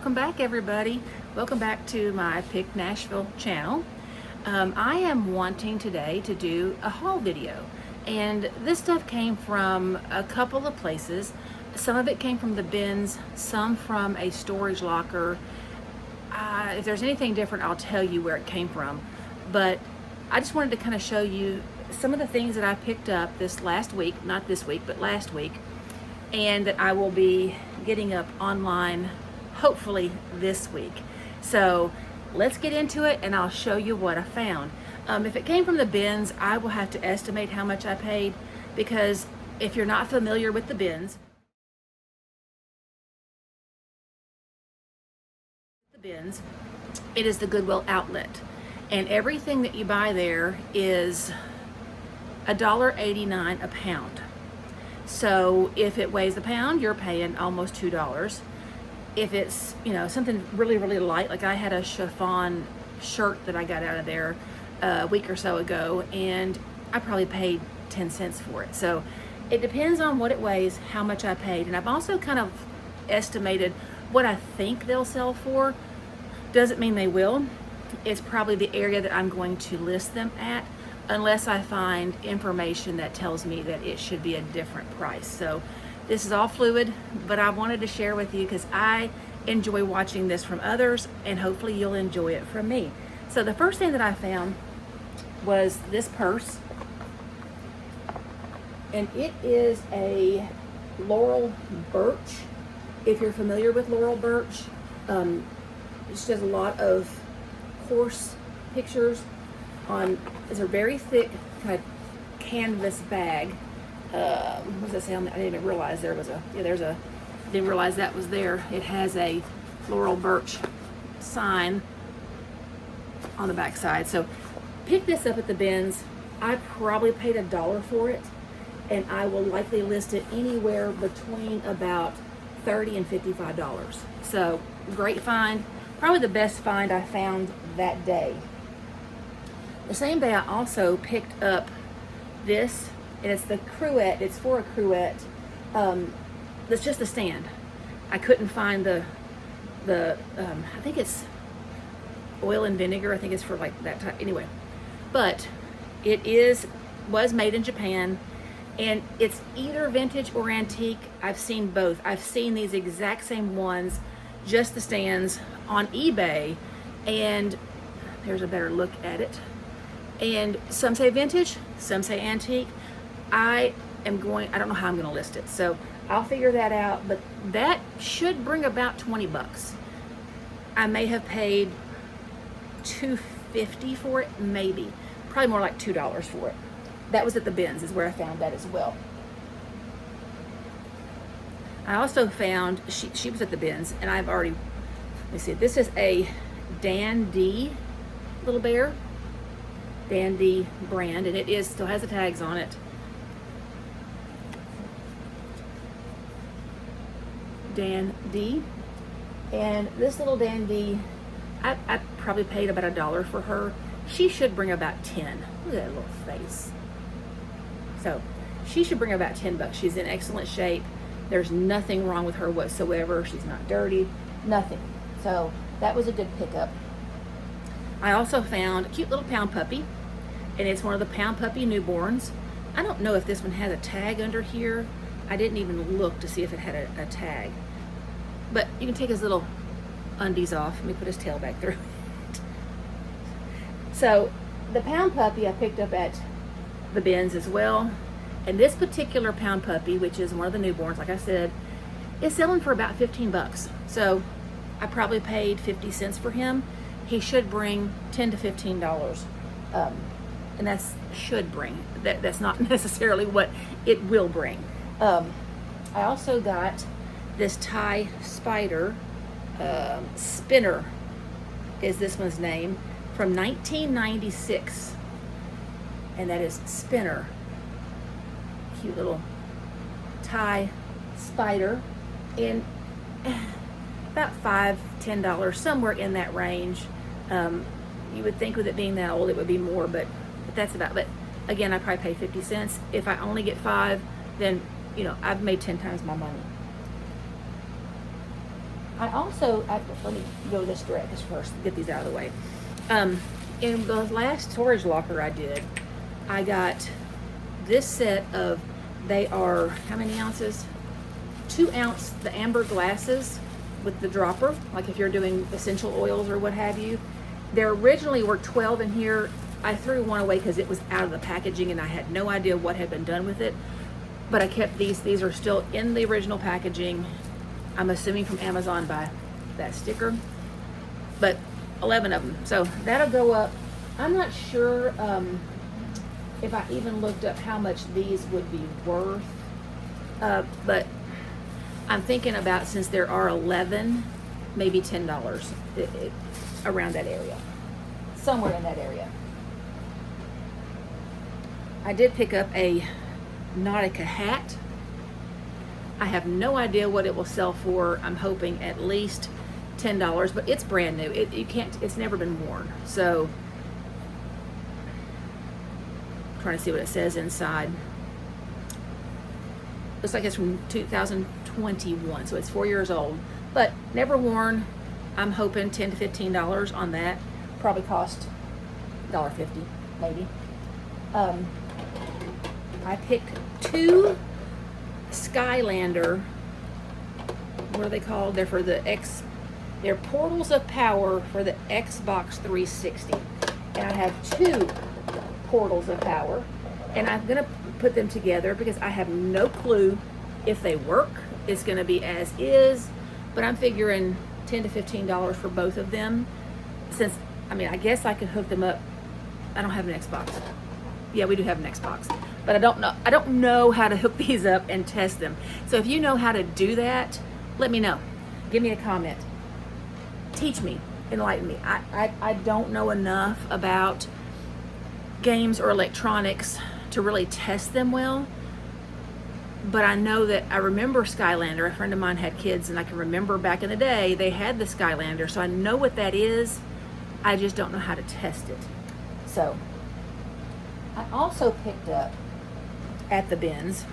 Welcome back, everybody. Welcome back to my Pick Nashville channel. I am wanting today to do a haul video, and this stuff came from a couple of places. Some of it came from the bins, some from a storage locker. If there's anything different, I'll tell you where it came from, but I just wanted to kind of show you some of the things that I picked up this last week, not this week, but last week, and that I will be getting up online hopefully this week. So let's get into it and I'll show you what I found. If it came from the bins, I will have to estimate how much I paid, because if you're not familiar with the bins, it is the Goodwill outlet, and everything that you buy there is $1.89 a pound. So if it weighs a pound, you're paying almost $2. If it's, something really, really light, like I had a chiffon shirt that I got out of there a week or so ago, and I probably paid 10 cents for it. So it depends on what it weighs, how much I paid. And I've also kind of estimated what I think they'll sell for. Doesn't mean they will. It's probably the area that I'm going to list them at, unless I find information that tells me that it should be a different price. So this is all fluid, but I wanted to share with you because I enjoy watching this from others, and hopefully you'll enjoy it from me. So the first thing that I found was this purse, and it is a Laurel Birch. If you're familiar with Laurel Birch, she does a lot of horse pictures on. It's a very thick kind of canvas bag. What does that say on that? I didn't even realize there was didn't realize that was there. It has a Laurel Birch sign on the back side. So pick this up at the bins. I probably paid $1 for it, and I will likely list it anywhere between about $30 and $55. So great find. Probably the best find I found that day. The same day I also picked up this, and it's the cruet. It's for a cruet. That's just a stand. I couldn't find the I think it's oil and vinegar. I think it's for like that type. Anyway, but it was made in Japan, and it's either vintage or antique. I've seen both. I've seen these exact same ones, just the stands, on eBay, and there's a better look at it. And some say vintage, some say antique. I don't know how I'm going to list it, so I'll figure that out, but that should bring about 20 bucks. I may have paid $2.50 for it, maybe. Probably more like $2 for it. That was at the bins, is where I found that as well. I also found, she was at the bins, and I've already, let me see, this is a Dan D little bear. Dan D brand, and it still has the tags on it. Dan D. And this little Dan D, I probably paid about $1 for her. She should bring about 10. Look at that little face. So she should bring about 10 bucks. She's in excellent shape. There's nothing wrong with her whatsoever. She's not dirty, nothing. So that was a good pickup. I also found a cute little pound puppy, and it's one of the pound puppy newborns. I don't know if this one has a tag under here. I didn't even look to see if it had a tag. But you can take his little undies off. Let me put his tail back through. So the pound puppy I picked up at the bins as well. And this particular pound puppy, which is one of the newborns, like I said, is selling for about 15 bucks. So I probably paid 50 cents for him. He should bring $10 to $15. And that's should bring. That's not necessarily what it will bring. I also got this Thai spider, Spinner is this one's name, from 1996. And that is Spinner. Cute little Thai spider. And about $5, $10, somewhere in that range. You would think with it being that old it would be more, but that's about. But again, I probably pay 50 cents. If I only get 5, then I've made 10 times my money. I also, let me go this direction first, get these out of the way. In the last storage locker I did, I got this set of, they are, how many ounces? 2 ounce, the amber glasses with the dropper, like if you're doing essential oils or what have you. There originally were 12 in here. I threw one away because it was out of the packaging and I had no idea what had been done with it. But I kept these. These are still in the original packaging. I'm assuming from Amazon by that sticker. But 11 of them. So that'll go up. I'm not sure if I even looked up how much these would be worth. But I'm thinking about, since there are 11, maybe $10 around that area. Somewhere in that area. I did pick up a Nautica hat. I have no idea what it will sell for. I'm hoping at least $10, but it's brand new. It's never been worn. So, I'm trying to see what it says inside. Looks like it's from 2021, so it's 4 years old, but never worn. I'm hoping $10 to $15 on that. Probably cost $1.50, maybe. I picked 2 Skylander, what are they called? They're for they're portals of power for the Xbox 360. And I have 2 portals of power, and I'm gonna put them together because I have no clue if they work. It's gonna be as is, but I'm figuring $10 to $15 for both of them. Since, I mean, I guess I could hook them up. I don't have an Xbox. Yeah, we do have an Xbox, but I don't know how to hook these up and test them. So if you know how to do that, let me know. Give me a comment. Teach me, enlighten me. I don't know enough about games or electronics to really test them well, but I know that I remember Skylander. A friend of mine had kids, and I can remember back in the day they had the Skylander, so I know what that is. I just don't know how to test it. So I also picked up at the bins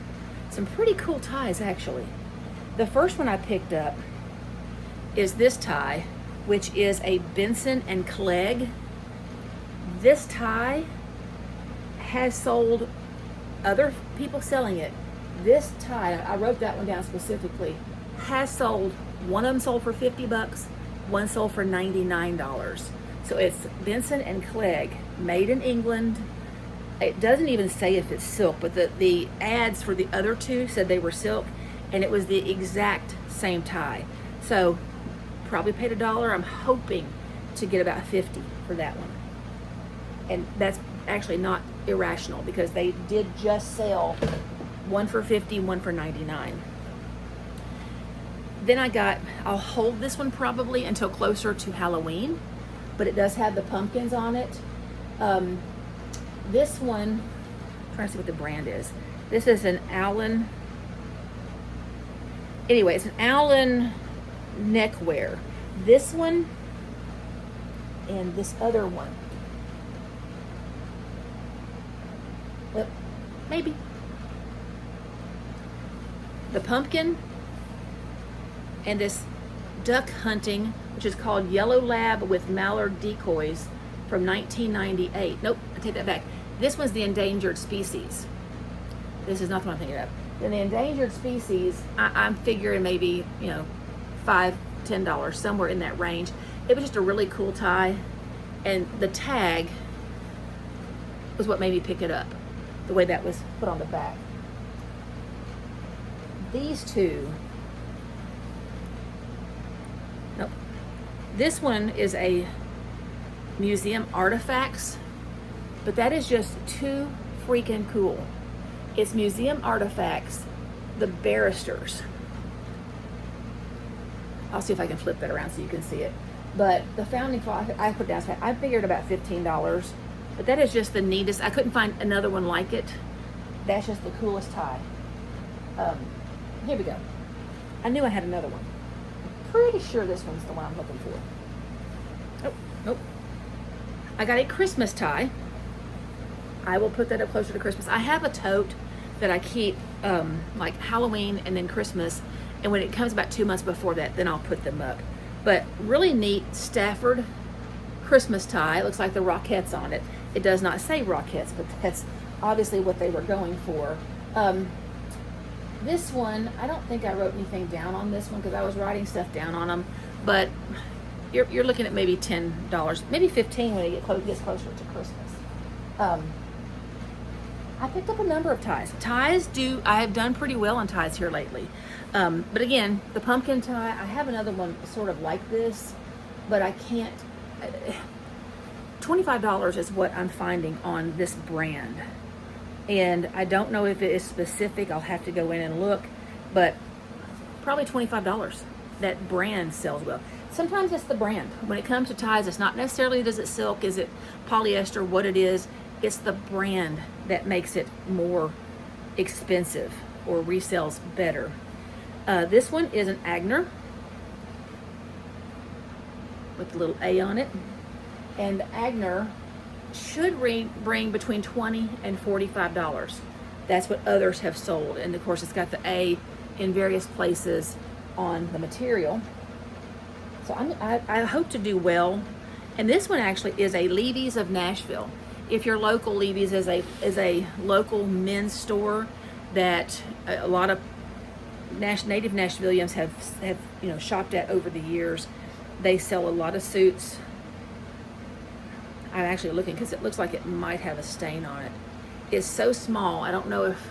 some pretty cool ties, actually. The first one I picked up is this tie, which is a Benson and Clegg. This tie has sold, other people selling it. This tie, I wrote that one down specifically, has sold, one of them sold for $50, one sold for $99. So it's Benson and Clegg, made in England. It doesn't even say if it's silk, but the ads for the other 2 said they were silk, and it was the exact same tie. So probably paid $1. I'm hoping to get about 50 for that one. And that's actually not irrational because they did just sell one for 50, one for 99. Then I'll hold this one probably until closer to Halloween, but it does have the pumpkins on it. This one, I'm trying to see what the brand is. This is an Allen. Anyway, it's an Allen neckwear. This one and this other one. Maybe. The pumpkin and this duck hunting, which is called Yellow Lab with Mallard Decoys from 1998. Nope, I take that back. This was the endangered species. This is not what I'm thinking of. Then the endangered species, I'm figuring maybe, $5, $10, somewhere in that range. It was just a really cool tie, and the tag was what made me pick it up, the way that was put on the back. These 2, nope. This one is a museum artifacts, but that is just too freaking cool. It's museum artifacts, the barristers. I'll see if I can flip that around so you can see it. But the founding father, I put down, I figured about $15, but that is just the neatest. I couldn't find another one like it. That's just the coolest tie. Here we go. I knew I had another one. I'm pretty sure this one's the one I'm looking for. Oh, nope. I got a Christmas tie. I will put that up closer to Christmas. I have a tote that I keep like Halloween and then Christmas, And when it comes about 2 months before that, then I'll put them up. But really neat Stafford Christmas tie. It looks like the Rockettes on it. It does not say Rockettes, but that's obviously what they were going for. This one, I don't think I wrote anything down on this one because I was writing stuff down on them. But you're looking at maybe $10, maybe $15 when it gets closer to Christmas. I picked up a number of ties. I have done pretty well on ties here lately. But again, the pumpkin tie, I have another one sort of like this, but I can't. $25 is what I'm finding on this brand. And I don't know if it is specific. I'll have to go in and look, but probably $25. That brand sells well. Sometimes it's the brand. When it comes to ties, it's not necessarily is it silk, is it polyester, what it is. It's the brand that makes it more expensive or resells better. This one is an Agner with a little A on it. And the Agner should bring between $20 and $45. That's what others have sold. And of course, it's got the A in various places on the material. So I hope to do well. And this one actually is a Levy's of Nashville. If your local Levy's is a local men's store that a lot of native Nashvillians have shopped at over the years. They sell a lot of suits. I'm actually looking because it looks like it might have a stain on it. It's so small. I don't know if,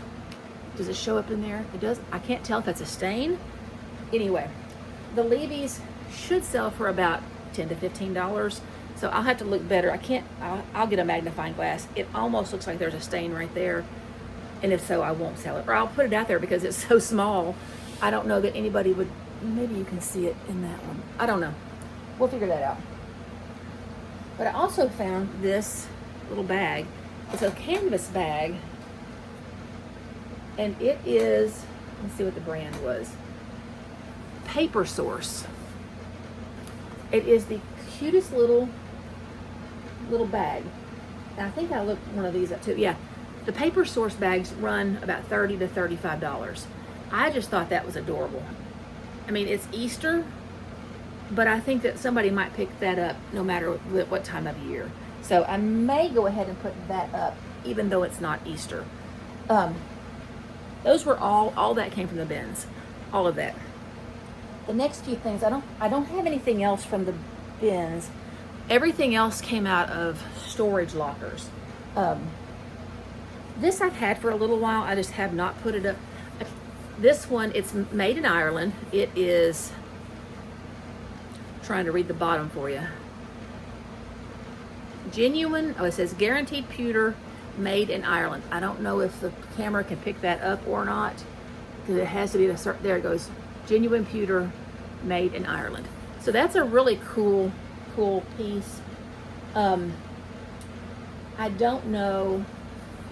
does it show up in there? It does. I can't tell if it's a stain. Anyway, the Levy's should sell for about $10 to $15. So I'll have to look better. I'll get a magnifying glass. It almost looks like there's a stain right there. And if so, I won't sell it. Or I'll put it out there because it's so small. I don't know that anybody would, maybe you can see it in that one. I don't know. We'll figure that out. But I also found this little bag. It's a canvas bag. And it is, let's see what the brand was. Paper Source. It is the cutest little bag. And I think I looked one of these up too. Yeah, the Paper Source bags run about $30 to $35. I just thought that was adorable. I mean, it's Easter, but I think that somebody might pick that up no matter what time of year. So I may go ahead and put that up, even though it's not Easter. Those were all that came from the bins, all of that. The next few things, I don't have anything else from the bins. Everything else came out of storage lockers. This I've had for a little while. I just have not put it up. This one, it's made in Ireland. It is, trying to read the bottom for you. Genuine, it says guaranteed pewter, made in Ireland. I don't know if the camera can pick that up or not, because it has to be a certain, there it goes. Genuine pewter, made in Ireland. So that's a really cool piece. I don't know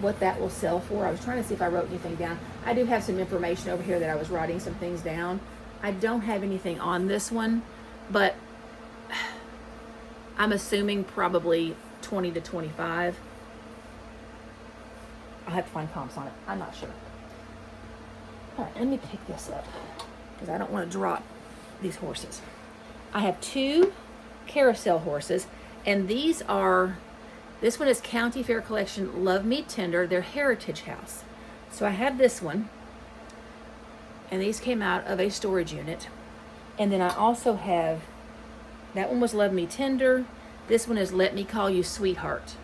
what that will sell for. I was trying to see if I wrote anything down. I do have some information over here that I was writing some things down. I don't have anything on this one, but I'm assuming probably 20 to 25. I'll have to find comps on it. I'm not sure. All right, let me pick this up because I don't want to drop these horses. I have two carousel horses, and this one is County Fair Collection Love Me Tender, their Heritage House. So I have this one, and these came out of a storage unit. And then I also have, that one was Love Me Tender. This one is Let Me Call You Sweetheart.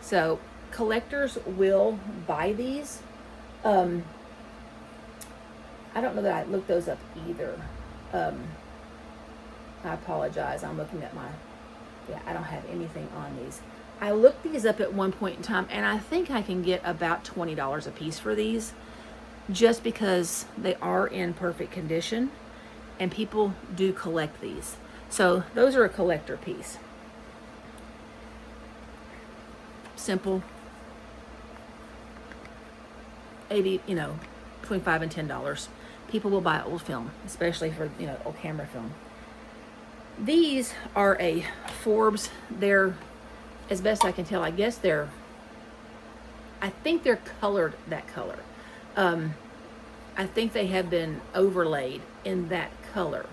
So collectors will buy these. I don't know that I looked those up either. I apologize. I'm looking at I don't have anything on these. I looked these up at one point in time, and I think I can get about $20 a piece for these, just because they are in perfect condition, and people do collect these. So those are a collector piece. Simple. $80, between $5 and $10. People will buy old film, especially for, old camera film. These are a Forbes. They're, as best I can tell, I think they're colored that color. I think they have been overlaid in that color.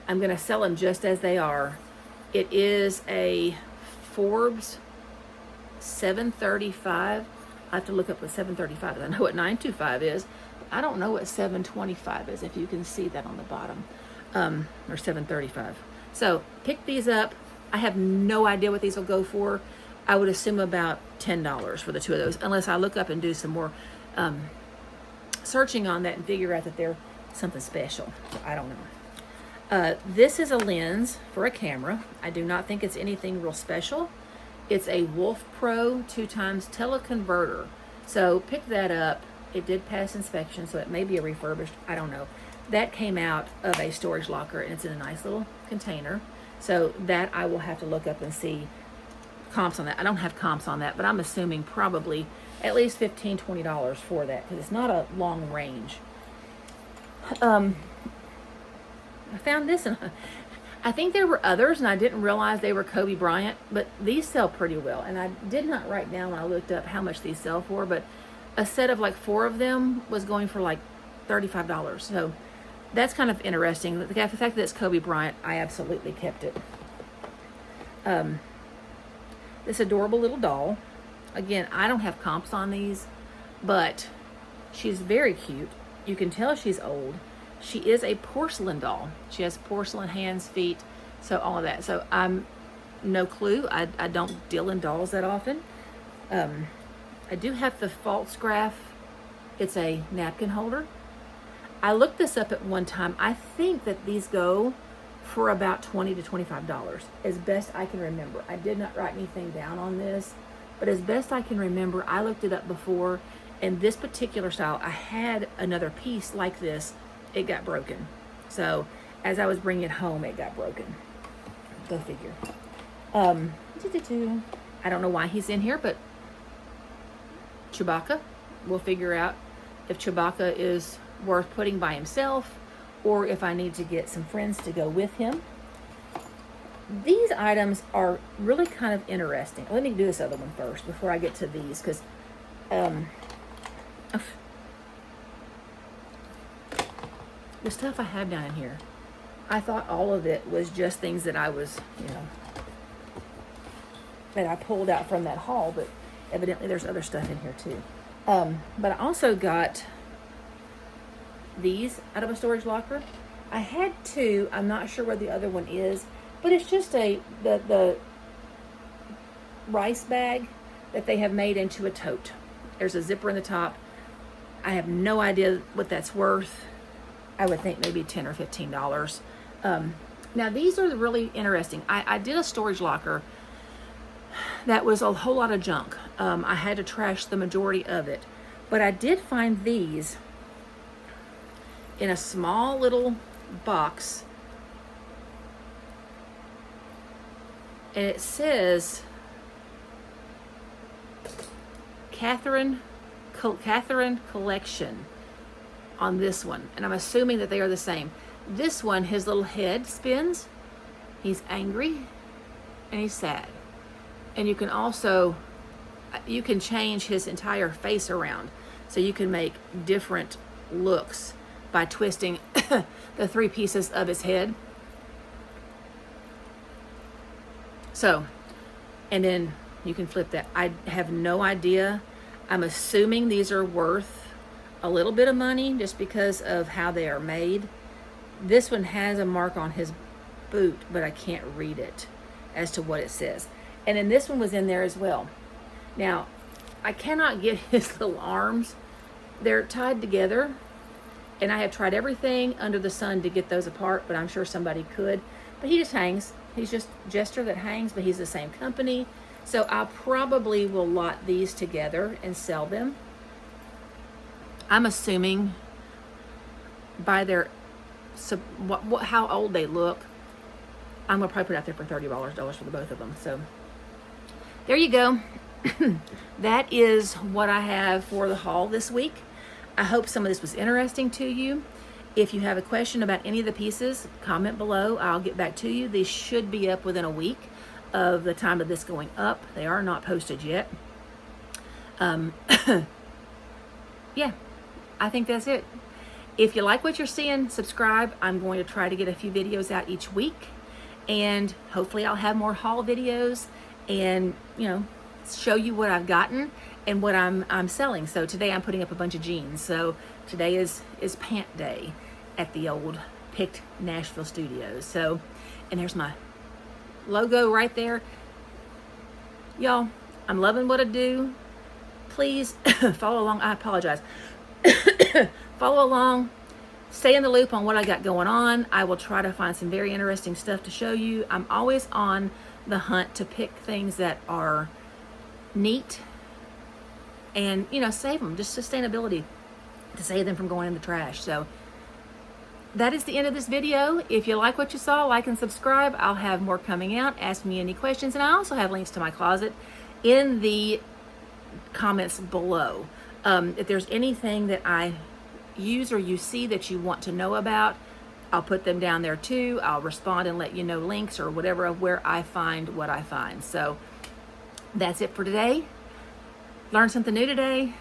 I'm going to sell them just as they are. It is a Forbes 735. I have to look up what 735 is. I know what 925 is. I don't know what 725 is, if you can see that on the bottom, or 735. So pick these up. I have no idea what these will go for. I would assume about $10 for the two of those, unless I look up and do some more searching on that and figure out that they're something special. I don't know. This is a lens for a camera. I do not think it's anything real special. It's a Wolf Pro 2x teleconverter. So pick that up. It did pass inspection, so it may be a refurbished. I don't know. That came out of a storage locker, and it's in a nice little container. So that I will have to look up and see comps on that. I don't have comps on that, but I'm assuming probably at least $15, $20 for that, because it's not a long range. I found this, and I think there were others, and I didn't realize they were Kobe Bryant, but these sell pretty well. And I did not write down when I looked up how much these sell for, but a set of like 4 of them was going for like $35. So that's kind of interesting. The fact that it's Kobe Bryant, I absolutely kept it. This adorable little doll. Again, I don't have comps on these, but she's very cute. You can tell she's old. She is a porcelain doll. She has porcelain hands, feet, so all of that. So I'm no clue. I don't deal in dolls that often. I do have the false graph. It's a napkin holder. I looked this up at one time. I think that these go for about $20 to $25, as best I can remember. I did not write anything down on this, but as best I can remember, I looked it up before, and this particular style, I had another piece like this. It got broken. So as I was bringing it home, it got broken. Go figure. I don't know why he's in here, but Chewbacca. We'll figure out if Chewbacca is worth putting by himself, or if I need to get some friends to go with him. These items are really kind of interesting. Let me do this other one first before I get to these, because the stuff I have down in here, I thought all of it was just things that I was, that I pulled out from that haul, but evidently there's other stuff in here too. But I also got these out of a storage locker. I had 2. I'm not sure where the other one is, but it's just the rice bag that they have made into a tote. There's a zipper in the top. I have no idea what that's worth. I would think maybe $10 or $15. Now these are really interesting. I did a storage locker that was a whole lot of junk. I had to trash the majority of it, but I did find these in a small little box, and it says Catherine Collection on this one, and I'm assuming that they are the same. This one, his little head spins, he's angry, and he's sad. And you can also, you can change his entire face around, so you can make different looks by twisting the 3 pieces of his head. So, and then you can flip that. I have no idea. I'm assuming these are worth a little bit of money just because of how they are made. This one has a mark on his boot, but I can't read it as to what it says. And then this one was in there as well. Now, I cannot get his little arms. They're tied together, and I have tried everything under the sun to get those apart, but I'm sure somebody could. But he just hangs. He's just Jester that hangs, but he's the same company. So I probably will lot these together and sell them. I'm assuming by their how old they look, I'm gonna probably put it out there for $30 for the both of them. So there you go. That is what I have for the haul this week. I hope some of this was interesting to you. If you have a question about any of the pieces, comment below. I'll get back to you. These should be up within a week of the time of this going up. They are not posted yet. Yeah, I think that's it. If you like what you're seeing, subscribe. I'm going to try to get a few videos out each week, and hopefully I'll have more haul videos and, you know, show you what I've gotten and what I'm selling. So today I'm putting up a bunch of jeans. So today is pant day at the old Picked Nashville Studios. So, and there's my logo right there. Y'all, I'm loving what I do. Please follow along. I apologize. Follow along. Stay in the loop on what I got going on. I will try to find some very interesting stuff to show you. I'm always on the hunt to pick things that are neat and, you know, save them. Just sustainability, to save them from going in the trash. So that is the end of this video. If you like what you saw, like and subscribe. I'll have more coming out. Ask me any questions. And I also have links to my closet in the comments below. If there's anything that I use or you see that you want to know about, I'll put them down there too. I'll respond and let you know links or whatever of where I find what I find. So that's it for today. Learn something new today.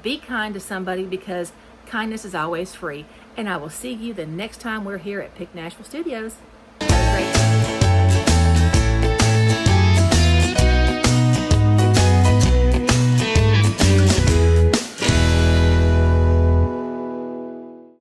Be kind to somebody, because kindness is always free. And I will see you the next time we're here at Picked Nashville Studios. Have a great day.